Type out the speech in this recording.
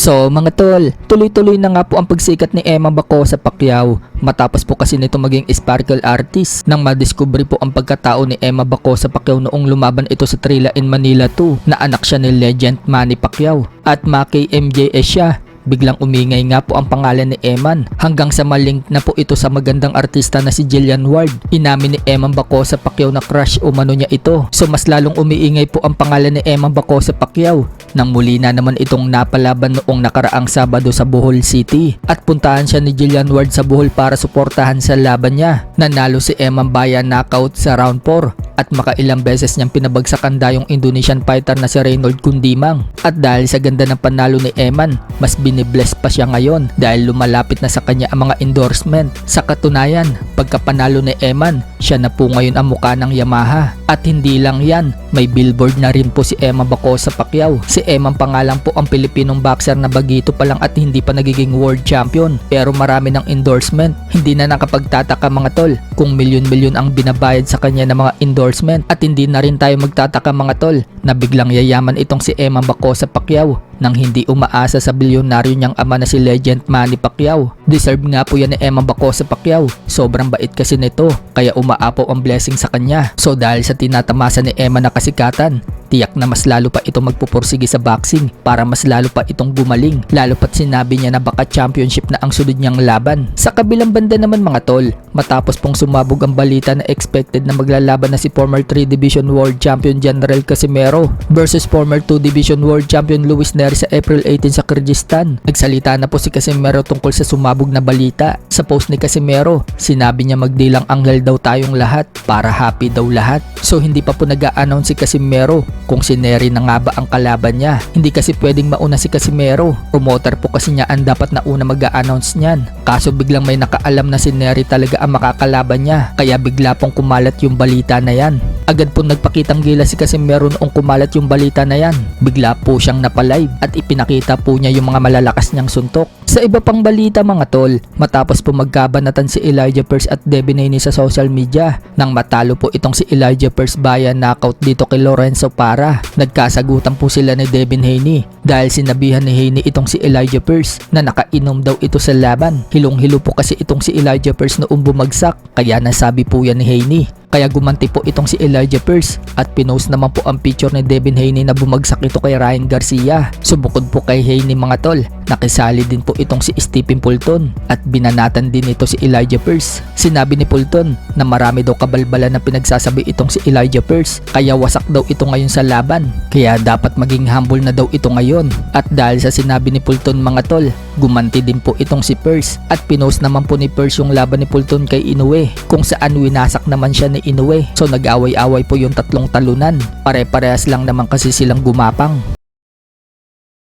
So mga tol, tuloy-tuloy na nga po ang pagsikat ni Emma Bacosa Pacquiao matapos po kasi nito maging sparkle artist nang madiskubre po ang pagkatao ni Emma Bacosa Pacquiao noong lumaban ito sa Trilla in Manila 2 na anak siya ni legend Manny Pacquiao at Maki MJS siya. Biglang umingay nga po ang pangalan ni Eman hanggang sa malink na po ito sa magandang artista na si Jillian Ward. Inamin ni Emma Bacosa Pacquiao na crush umano niya ito. So mas lalong umiingay po ang pangalan ni Emma Bacosa Pacquiao nang muli na naman itong napalaban noong nakaraang Sabado sa Bohol City. At puntahan siya ni Jillian Ward sa Bohol para suportahan sa laban niya. Nanalo si Emma via knockout sa round 4 at makailang beses niyang pinabagsakan dayong Indonesian fighter na si Reynold Kundimang. At dahil sa ganda ng panalo ni Eman, mas binibless pa siya ngayon dahil lumalapit na sa kanya ang mga endorsement. Sa katunayan, pagkapanalo ni Eman, siya na po ngayon ang mukha ng Yamaha. At hindi lang yan, may billboard na rin po si Emma Bacosa Pacquiao. Si Emma pangalan po ang Pilipinong boxer na bagito pa lang at hindi pa nagiging world champion. Pero marami ng endorsement. Hindi na nakapagtataka mga tol kung milyon-milyon ang binabayad sa kanya ng mga endorsement. At hindi na rin tayo magtataka mga tol na biglang yayaman itong si Emma Bacosa Pacquiao nang hindi umaasa sa bilyonaryo niyang ama na si legend Manny Pacquiao. Deserve nga po yan ni Emma Bacosa Pacquiao. Sobrang bait kasi nito kaya umaapaw ang blessing sa kanya. So dahil sa tinatamasa ni Emma na kasikatan, tiyak na mas lalo pa itong magpupursige sa boxing para mas lalo pa itong gumaling. Lalo pat sinabi niya na baka championship na ang sunod niyang laban. Sa kabilang banda naman mga tol, matapos pong sumabog ang balita na expected na maglalaban na si former 3 Division World Champion General Casimero versus former 2 Division World Champion Luis Nery sa April 18 sa Kyrgyzstan. Nagsalita na po si Casimero tungkol sa sumabog na balita. Sa post ni Casimero, sinabi niya magdilang anghel daw tayong lahat para happy daw lahat. So hindi pa po nag-a-announce si Casimero kung si Nery na nga ba ang kalaban niya. Hindi kasi pwedeng mauna si Casimero. Promoter po kasi niya ang dapat na una mag-a-announce niyan. Kaso biglang may nakaalam na si Nery talaga ang makakalaban niya. Kaya bigla pong kumalat yung balita na yan. Agad po nagpakitang gila si Casimero noong kumalat yung balita na yan. Bigla po siyang napalive at ipinakita po niya yung mga malalakas niyang suntok. Sa iba pang balita mga tol, matapos po magkabanatan si Elijah Pearce at Devin Haney sa social media, nang matalo po itong si Elijah Pearce via knockout dito kay Lorenzo Parra. Nagkasagutan po sila ni Devin Haney dahil sinabihan ni Haney itong si Elijah Pearce na nakainom daw ito sa laban. Hilong-hilo po kasi itong si Elijah Pearce noong bumagsak, kaya nasabi po yan ni Haney. Kaya gumanti po itong si Elijah Pearce at pinost naman po ang picture ni Devin Haney na bumagsak ito kay Ryan Garcia. Subukod po kay Haney mga tol, nakisali din po itong si Stephen Fulton at binanatan din ito si Elijah Pearce. Sinabi ni Fulton na marami daw kabalbalan na pinagsasabi itong si Elijah Pearce kaya wasak daw ito ngayon sa laban. Kaya dapat maging humble na daw ito ngayon. At dahil sa sinabi ni Fulton mga tol, gumanti din po itong si Pearce at pinost naman po ni Pearce yung laban ni Fulton kay Inoue kung saan winasak naman siya ni Inoue. So nag-away-away po yung tatlong talunan. Pare-parehas lang naman kasi silang gumapang.